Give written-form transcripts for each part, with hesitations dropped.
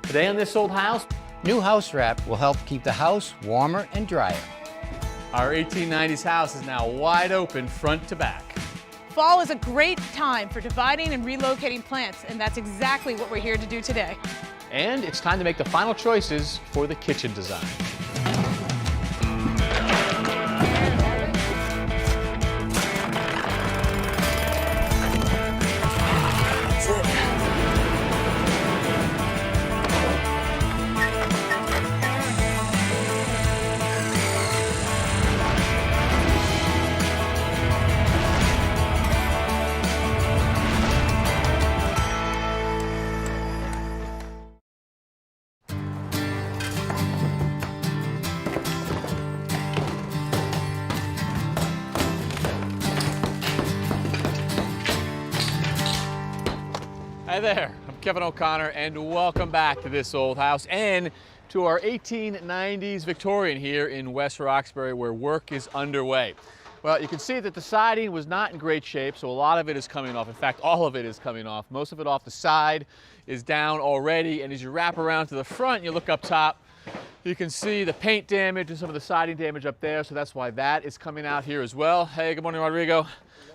Today on This Old House, New house wrap will help keep the house warmer and drier. our 1890s house is now wide open front to back. Fall is a great time for dividing and relocating plants, and that's exactly what we're here to do today. And it's time to make the final choices for the kitchen design. Hi there, I'm Kevin O'Connor and welcome back to This Old House and to our 1890s Victorian here in West Roxbury where work is underway. Well, you can see that the siding was not in great shape, so a lot of it is coming off. In fact, all of it is coming off. Most of it off the side is down already, and as you wrap around to the front and you look up top, you can see the paint damage and some of the siding damage up there, so that's why that is coming out here as well. Hey, good morning, Rodrigo.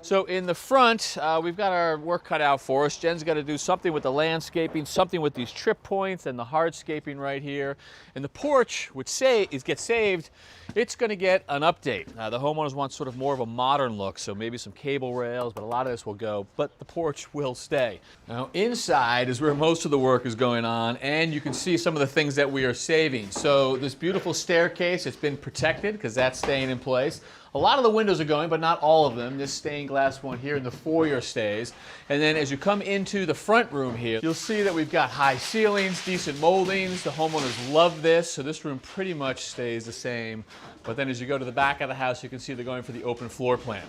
So in the front, we've got our work cut out for us. Jen's got to do something with the landscaping, something with these trip points and the hardscaping right here. And the porch, which gets saved, it's going to get an update. The homeowners want sort of more of a modern look, so maybe some cable rails, but a lot of this will go, but the porch will stay. Now inside is where most of the work is going on, and you can see some of the things that we are saving. So this beautiful staircase, it's been protected because that's staying in place. A lot of the windows are going, but not all of them. This stained glass one here in the foyer stays. And then as you come into the front room here, you'll see that we've got high ceilings, decent moldings. The homeowners love this, so this room pretty much stays the same. But then as you go to the back of the house, you can see they're going for the open floor plan.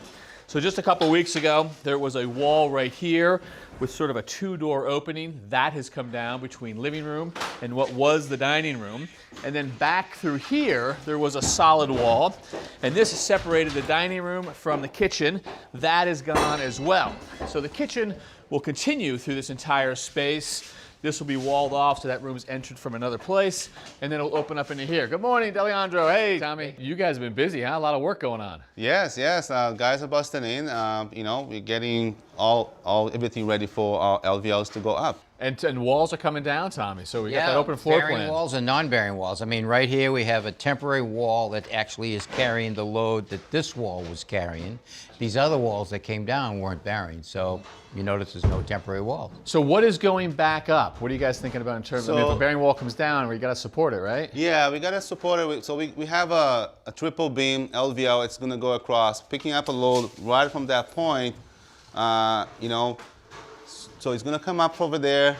So just a couple weeks ago, there was a wall right here with sort of a two-door opening. That has come down between living room and what was the dining room. And then back through here, there was a solid wall. And this has separated the dining room from the kitchen. That is gone as well. So the kitchen will continue through this entire space. This will be walled off so that room's entered from another place, and then it'll open up into here. Good morning, Deleandro. Hey, Tommy. You guys have been busy, huh? A lot of work going on. Yes. Guys are busting in. We're getting everything ready for our LVLs to go up. And walls are coming down, Tommy, so we got that open floor bearing plan. walls and non-bearing walls. I mean, right here we have a temporary wall that actually is carrying the load that this wall was carrying. These other walls that came down weren't bearing, so you notice there's no temporary wall. So what is going back up? What are you guys thinking about in terms of if a bearing wall comes down, we got to support it, right? Yeah, we got to support it. So we have a triple beam LVL. It's going to go across, picking up a load right from that point, So it's going to come up over there,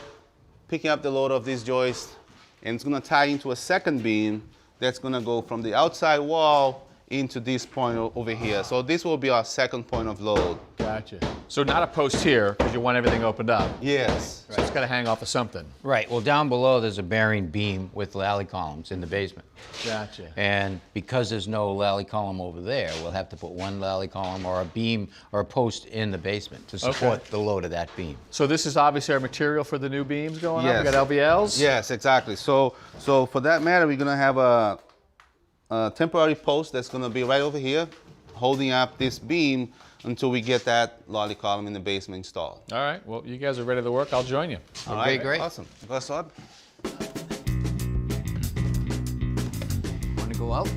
picking up the load of this joist, and it's going to tie into a second beam that's going to go from the outside wall into this point over here. So this will be our second point of load. Gotcha. So not a post here, because you want everything opened up. Yes. So it's got to hang off of something. Right. Well, down below there's a bearing beam with lally columns in the basement. Gotcha. And because there's no lally column over there, we'll have to put one lally column or a beam or a post in the basement to support the load of that beam. So this is obviously our material for the new beams going Yes. up. We got LVLs? Yes, exactly. So for that matter, we're going to have a temporary post that's going to be right over here, holding up this beam until we get that lolly column in the basement installed. All right. Well, you guys are ready to work. I'll join you. All right, great. Awesome. Go start. Want to go out?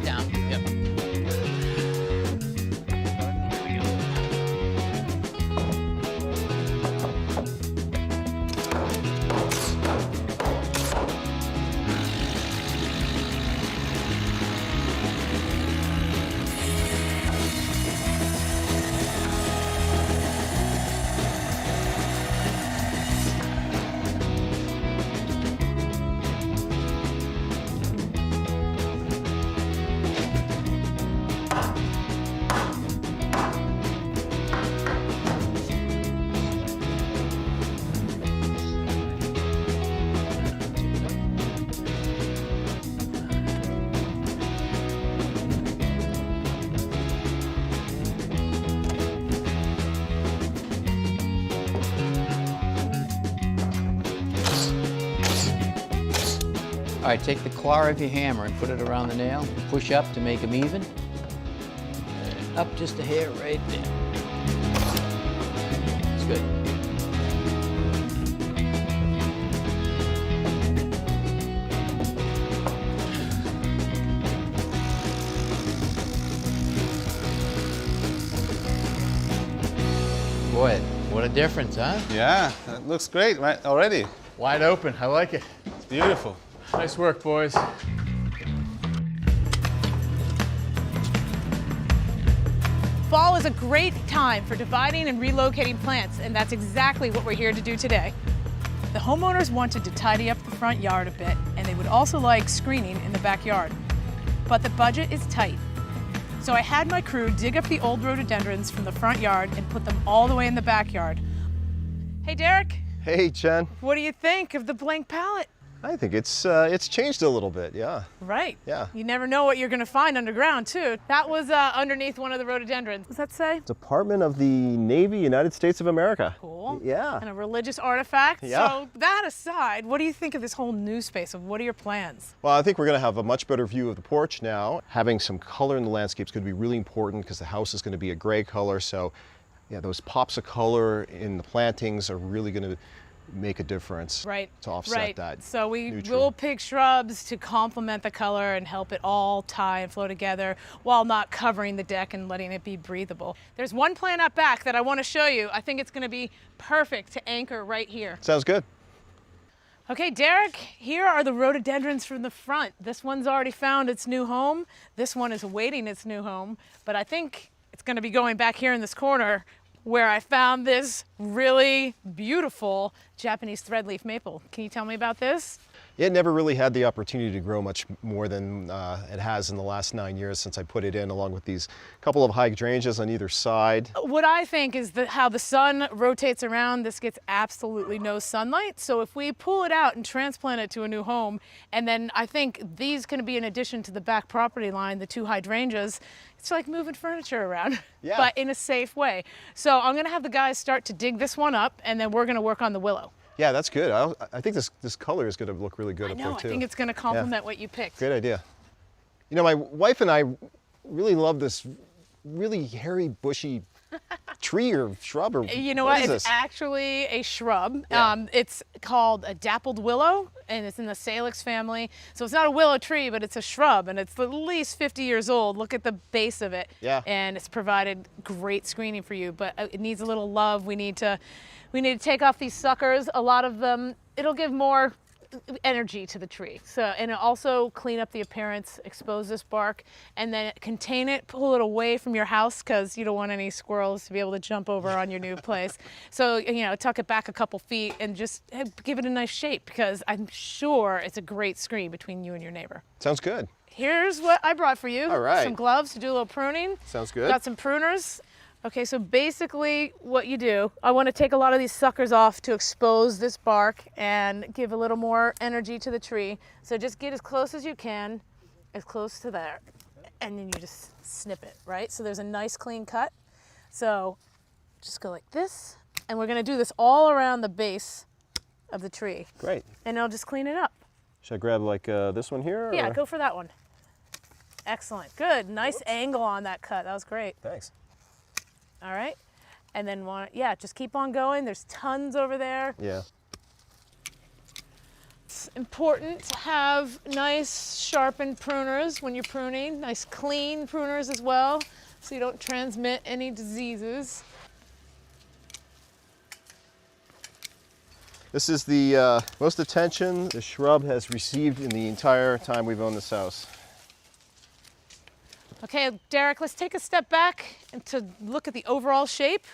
Down. Yep. right, take the claw of your hammer and put it around the nail. Push up to make them even. Up just a hair right there. That's good. Boy, what a difference, huh? Yeah, that looks great right already. Wide open. I like it. It's beautiful. Nice work, boys. Fall is a great time for dividing and relocating plants, and that's exactly what we're here to do today. The homeowners wanted to tidy up the front yard a bit, and they would also like screening in the backyard. But the budget is tight. So I had my crew dig up the old rhododendrons from the front yard and put them all the way in the backyard. Hey, Derek, Hey, Jen. what do you think of the blank palette? I think it's changed a little bit, yeah. Right. Yeah. You never know what you're going to find underground, too. That was underneath one of the rhododendrons. What's that say? Department of the Navy, United States of America. Cool. Yeah. And a religious artifact. Yeah. So that aside, what do you think of this whole new space? What are your plans? Well, I think we're going to have a much better view of the porch now. Having some color in the landscape is going to be really important because the house is going to be a gray color. So, yeah, those pops of color in the plantings are really going to make a difference Right. to offset that. So we neutral. will pick shrubs to complement the color and help it all tie and flow together while not covering the deck and letting it be breathable. There's one plant up back that I want to show you. I think it's going to be perfect to anchor right here. Sounds good. Okay, Derek, here are the rhododendrons from the front. This one's already found its new home. This one is awaiting its new home, but I think it's going to be going back here in this corner where I found this really beautiful Japanese threadleaf maple. Can you tell me about this? It never really had the opportunity to grow much more than it has in the last 9 years since I put it in, along with these couple of hydrangeas on either side. What I think is that how the sun rotates around, this gets absolutely no sunlight. So if we pull it out and transplant it to a new home, and then I think these can be in addition to the back property line, the two hydrangeas, it's like moving furniture around, Yeah. but in a safe way. So I'm gonna have the guys start to dig this one up, and then we're gonna work on the willow. Yeah, that's good. I think this color is going to look really good I up know, there I too. think it's gonna complement what you picked. Great idea. You know, my wife and I really love this really hairy, bushy tree or shrub or You know what what? is It's this? actually a shrub. Yeah. It's called a dappled willow, and it's in the Salix family. So it's not a willow tree, but it's a shrub, and it's at least 50 years old. Look at the base of it. Yeah. And it's provided great screening for you, but it needs a little love. We need to take off these suckers. A lot of them, it'll give more energy to the tree. So, and it also clean up the appearance, expose this bark, and then contain it, pull it away from your house because you don't want any squirrels to be able to jump over on your new place. So, you know, tuck it back a couple feet and just give it a nice shape because I'm sure it's a great screen between you and your neighbor. Sounds good. Here's what I brought for you. All right. Some gloves to do a little pruning. Sounds good. Got some pruners. Okay, so basically what you do, I want to take a lot of these suckers off to expose this bark and give a little more energy to the tree. So just get as close as you can, as close to there, and then you just snip it, right? So there's a nice clean cut. So just go like this, and we're gonna do this all around the base of the tree, Great. and it'll just clean it up. Should I grab like this one here? Yeah, or- go for that one. Excellent, good, nice angle on that cut, that was great. Thanks. All right, and then just keep on going. There's tons over there. Yeah. It's important to have nice sharpened pruners when you're pruning, nice clean pruners as well, so you don't transmit any diseases. This is the most attention the shrub has received in the entire time we've owned this house. Okay, Derek, let's take a step back and to look at the overall shape.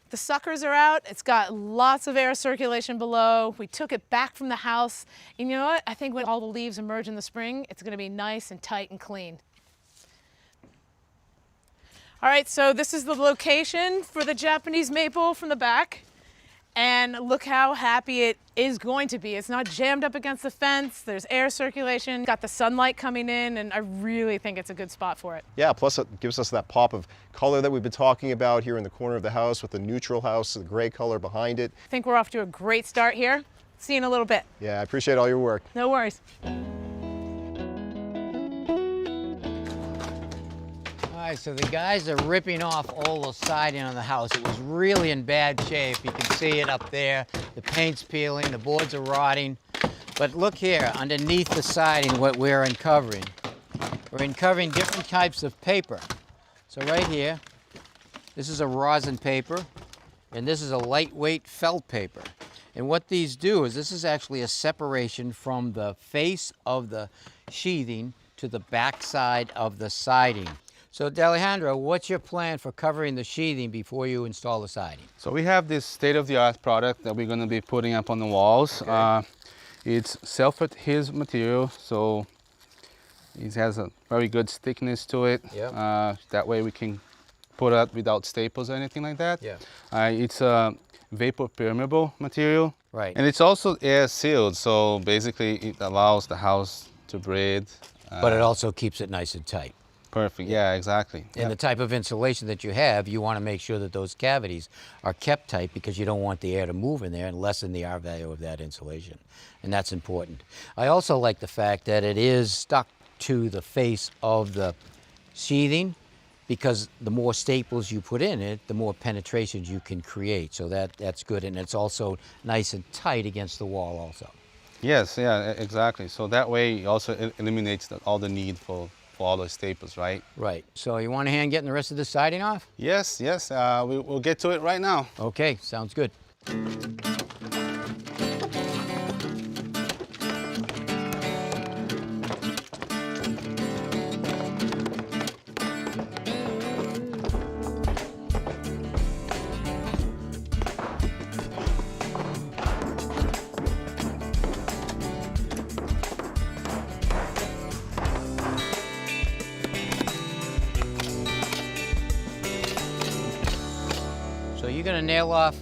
The suckers are out. It's got lots of air circulation below. We took it back from the house. And you know what? I think when all the leaves emerge in the spring, it's gonna be nice and tight and clean. All right, so this is the location for the Japanese maple from the back. And look how happy it is going to be. It's not jammed up against the fence. There's air circulation, got the sunlight coming in, and I really think it's a good spot for it. Yeah, plus it gives us that pop of color that we've been talking about here in the corner of the house with the neutral house, the gray color behind it. I think we're off to a great start here. See you in a little bit. Yeah, I appreciate all your work. No worries. right, so the guys are ripping off all the siding on the house. It was really in bad shape. You can see it up there. The paint's peeling, the boards are rotting. But look here, underneath the siding, what we're uncovering. We're uncovering different types of paper. So right here, this is a rosin paper, and this is a lightweight felt paper. And what these do is this is actually a separation from the face of the sheathing to the back side of the siding. So D'Alejandro, what's your plan for covering the sheathing before you install the siding? So we have this state-of-the-art product that we're going to be putting up on the walls. Okay. It's self-adhesive material, so it has a very good thickness to it. Yep. That way we can put it without staples or anything like that. Yeah. It's a vapor permeable material. Right. And it's also air sealed, so basically it allows the house to breathe. But it also keeps it nice and tight. Perfect, yeah, exactly. And the type of insulation that you have, you want to make sure that those cavities are kept tight because you don't want the air to move in there and lessen the R value of that insulation. And that's important. I also like the fact that it is stuck to the face of the sheathing, because the more staples you put in it, the more penetrations you can create. So that's good, and it's also nice and tight against the wall also. Yes, yeah, exactly. So that way it also eliminates all the need for all those staples, right? Right. So you want a hand getting the rest of the siding off? Yes, yes, we'll get to it right now. Okay, sounds good. So you're gonna nail off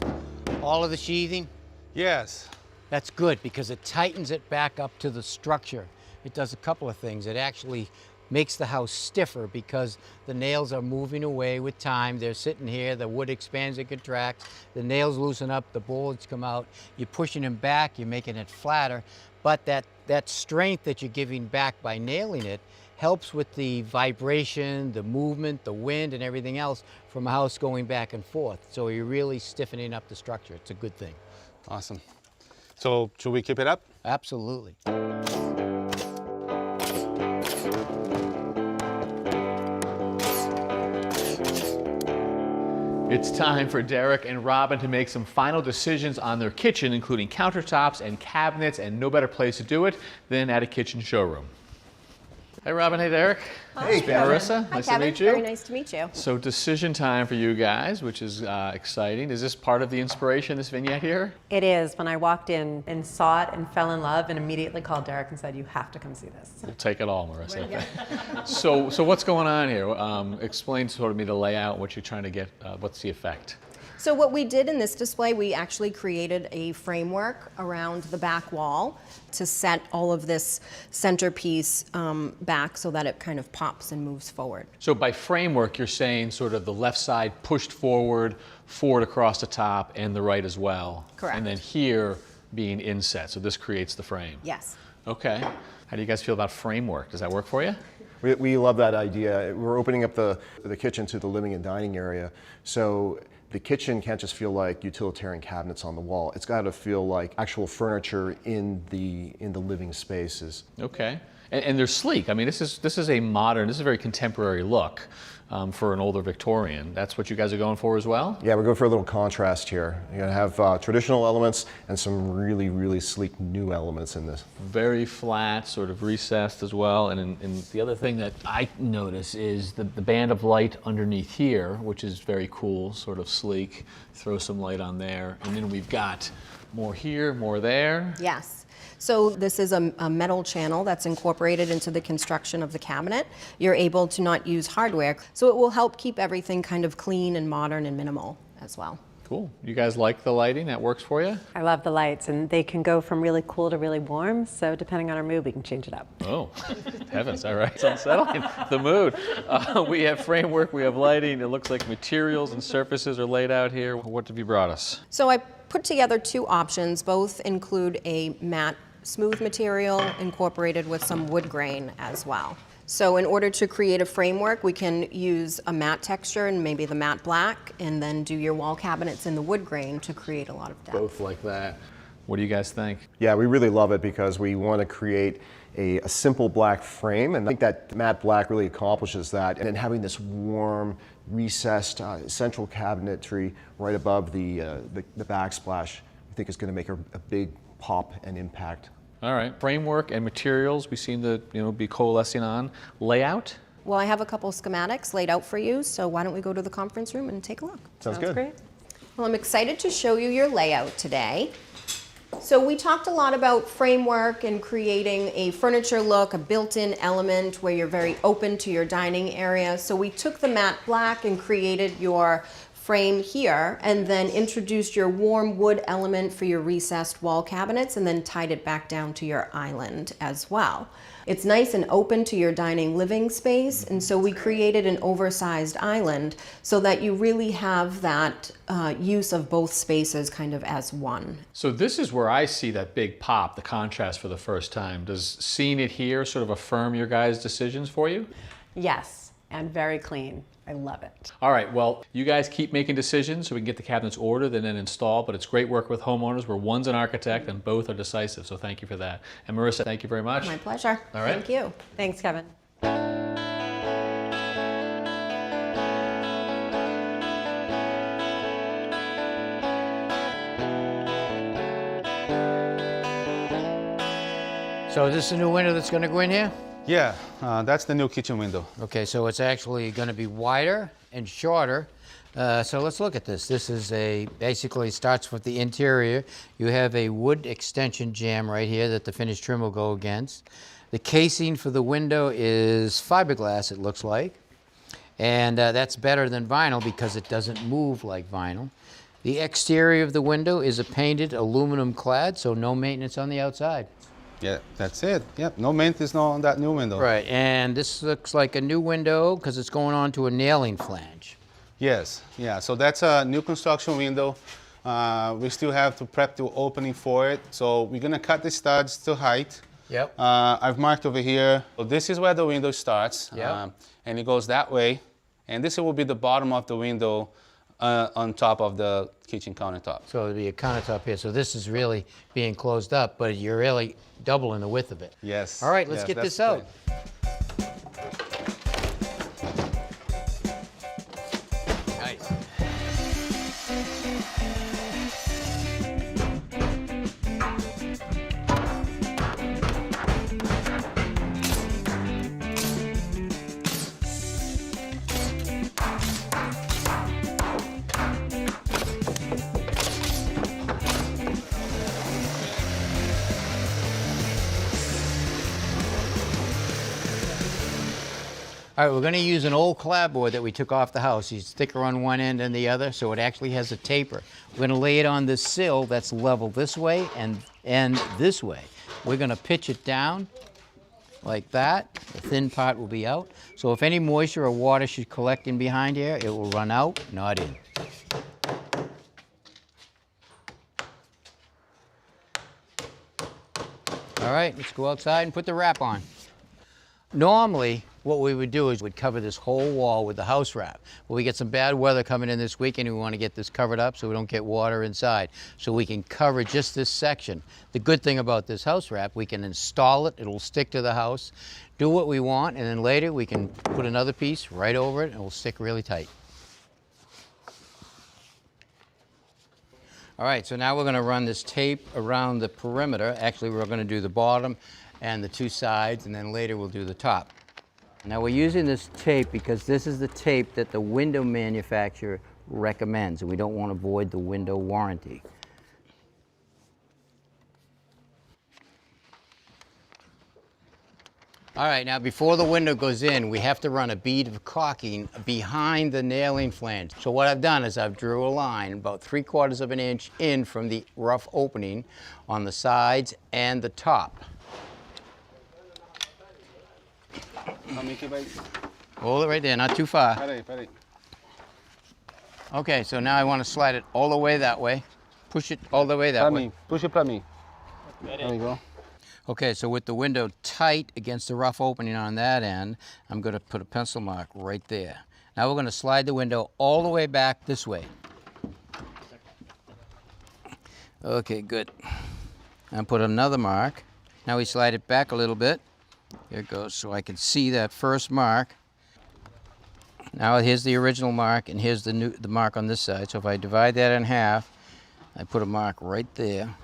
all of the sheathing? Yes. That's good because it tightens it back up to the structure. It does a couple of things. It actually makes the house stiffer because the nails are moving away with time. They're sitting here, the wood expands and contracts, the nails loosen up, the boards come out. You're pushing them back, you're making it flatter, but that strength that you're giving back by nailing it helps with the vibration, the movement, the wind, and everything else from a house going back and forth. So you're really stiffening up the structure. It's a good thing. Awesome. So should we keep it up? Absolutely. It's time for Derek and Robin to make some final decisions on their kitchen, including countertops and cabinets, and no better place to do it than at a kitchen showroom. Hey Robin, hey Derek. Hey, It's Marissa. Hi, Nice Kevin. to meet you. Very nice to meet you. So decision time for you guys, which is exciting. Is this part of the inspiration, this vignette here? It is. When I walked in and saw it and fell in love and immediately called Derek and said, you have to come see this. We'll take it all, Marissa. So what's going on here? Explain sort of me the layout, what you're trying to get, what's the effect? So what we did in this display, we actually created a framework around the back wall to set all of this centerpiece back so that it kind of pops and moves forward. So by framework, you're saying sort of the left side pushed forward across the top, and the right as well. Correct. And then here being inset, so this creates the frame. Yes. Okay. How do you guys feel about framework? Does that work for you? We love that idea. We're opening up the kitchen to the living and dining area. So the kitchen can't just feel like utilitarian cabinets on the wall. It's got to feel like actual furniture in the living spaces. Okay. And they're sleek. I mean, this is a modern, this is a very contemporary look for an older Victorian. That's what you guys are going for as well? Yeah, we're going for a little contrast here. You're going to have traditional elements and some really, really sleek new elements in this. Very flat, sort of recessed as well. And the other thing that I notice is the band of light underneath here, which is very cool, sort of sleek. Throw some light on there. And then we've got more here, more there. Yes. So this is a metal channel that's incorporated into the construction of the cabinet. You're able to not use hardware, so it will help keep everything kind of clean and modern and minimal as well. Cool. You guys like the lighting? That works for you? I love the lights, and they can go from really cool to really warm, so depending on our mood, we can change it up. Oh, heavens, all right. It's unsettling, the mood. We have framework, we have lighting. It looks like materials and surfaces are laid out here. What have you brought us? So I put together two options. Both include a matte smooth material incorporated with some wood grain as well. So in order to create a framework, we can use a matte texture and maybe the matte black, and then do your wall cabinets in the wood grain to create a lot of depth. Both like that. What do you guys think? Yeah, we really love it because we want to create a simple black frame, and I think that matte black really accomplishes that. And then having this warm, recessed central cabinetry right above the backsplash, I think is going to make a big pop and impact. All right, framework and materials we seem to be coalescing on. Layout? Well, I have a couple schematics laid out for you, so why don't we go to the conference room and take a look? Sounds good. Great. Well, I'm excited to show you your layout today. So we talked a lot about framework and creating a furniture look, a built-in element where you're very open to your dining area. So we took the matte black and created your frame here, and then introduced your warm wood element for your recessed wall cabinets, and then tied it back down to your island as well. It's nice and open to your dining living space, and so we created an oversized island so that you really have that use of both spaces kind of as one. So this is where I see that big pop, the contrast for the first time. Does seeing it here sort of affirm your guys' decisions for you? Yes, and very clean. I love it. All right, well, you guys keep making decisions so we can get the cabinets ordered and then installed, but it's great work with homeowners where one's an architect and both are decisive, so thank you for that. And Marissa, thank you very much. My pleasure. All right. Thank you. Thanks, Kevin. So is this a new window that's going to go in here? Yeah, that's the new kitchen window. Okay, so it's actually going to be wider and shorter. So let's look at this. This is basically starts with the interior. You have a wood extension jamb right here that the finished trim will go against. The casing for the window is fiberglass, it looks like. And that's better than vinyl because it doesn't move like vinyl. The exterior of the window is a painted aluminum clad, so no maintenance on the outside. Yeah, that's it. Yep, no maintenance on that new window. Right, and this looks like a new window because it's going on to a nailing flange. Yes, yeah, so that's a new construction window. We still have to prep the opening for it. So we're gonna cut the studs to height. Yep. I've marked over here. So this is where the window starts. Yep. And it goes that way. And this will be the bottom of the window on top of the kitchen countertop. So it'll be a countertop here. So this is really being closed up, but you're really doubling the width of it. Yes. All right, let's yes, get that's this out. Nice. All right, we're going to use an old clapboard that we took off the house. It's thicker on one end than the other, so it actually has a taper. We're going to lay it on this sill that's level this way and this way. We're going to pitch it down like that. The thin part will be out. So if any moisture or water should collect in behind here, it will run out, not in. All right, let's go outside and put the wrap on. Normally, what we would do is we'd cover this whole wall with the house wrap. But we get some bad weather coming in this weekend, and we want to get this covered up so we don't get water inside. So we can cover just this section. The good thing about this house wrap, we can install it, it'll stick to the house, do what we want, and then later we can put another piece right over it, and it will stick really tight. All right, so now we're going to run this tape around the perimeter. Actually, we're going to do the bottom and the two sides, and then later we'll do the top. Now we're using this tape because this is the tape that the window manufacturer recommends, and we don't want to void the window warranty. All right, now before the window goes in, we have to run a bead of caulking behind the nailing flange. So what I've done is I've drew a line about 3/4 of an inch in from the rough opening on the sides and the top. Hold it right there, not too far. Okay, so now I want to slide it all the way that way. Push it all the way that way. Push it para mí. There you go. Okay, so with the window tight against the rough opening on that end, I'm going to put a pencil mark right there. Now we're going to slide the window all the way back this way. Okay, good. And put another mark. Now we slide it back a little bit. Here it goes, so I can see that first mark. Now here's the original mark, and here's the mark on this side. So if I divide that in half, I put a mark right there.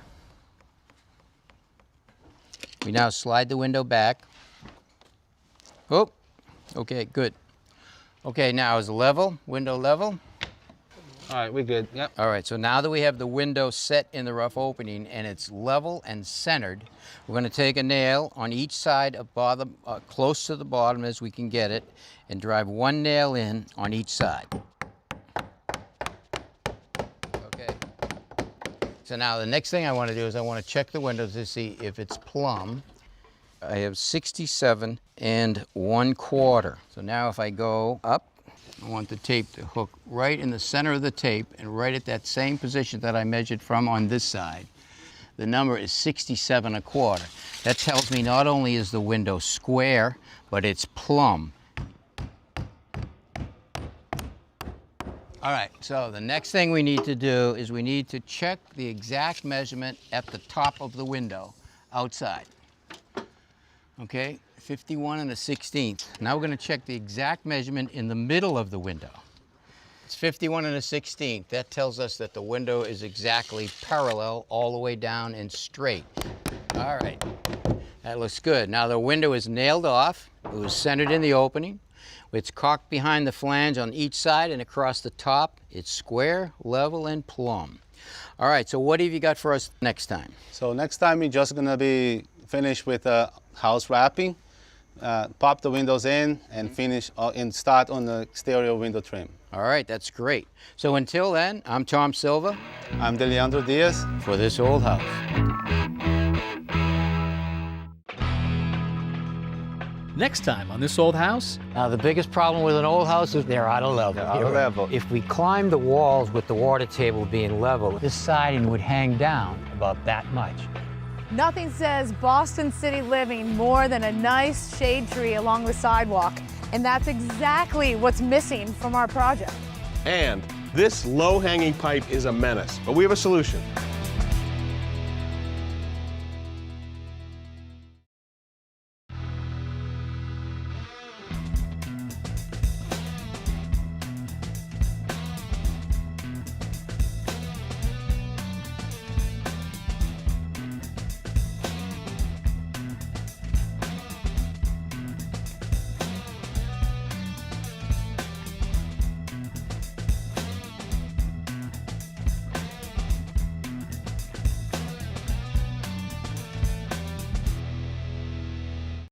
We now slide the window back. Oh, okay, good. Okay, now is level, window level. All right, we're good. Yep. All right, so now that we have the window set in the rough opening and it's level and centered, we're going to take a nail on each side of bottom, close to the bottom as we can get it, and drive one nail in on each side. Okay. So now the next thing I want to do is I want to check the window to see if it's plumb. I have 67 1/4. So now if I go up, I want the tape to hook right in the center of the tape and right at that same position that I measured from on this side. The number is 67 1/4. That tells me not only is the window square, but it's plumb. All right, so the next thing we need to do is we need to check the exact measurement at the top of the window outside. Okay, 51 1/16. Now we're going to check the exact measurement in the middle of the window. It's 51 1/16. That tells us that the window is exactly parallel all the way down and straight. All right, that looks good. Now the window is nailed off. It was centered in the opening. It's cocked behind the flange on each side and across the top. It's square, level, and plumb. All right, so what have you got for us next time? So next time we're just gonna be finished with house wrapping, pop the windows in, and finish and start on the exterior window trim. All right, that's great. So until then, I'm Tom Silva I'm DeLeandro Diaz. for This Old House. Next time on This Old House, Now, the biggest problem with an old house is they're out of level. They're out of level. If we climbed the walls with the water table being level, this siding would hang down about that much. Nothing says Boston City living more than a nice shade tree along the sidewalk. And that's exactly what's missing from our project. And this low-hanging pipe is a menace, but we have a solution.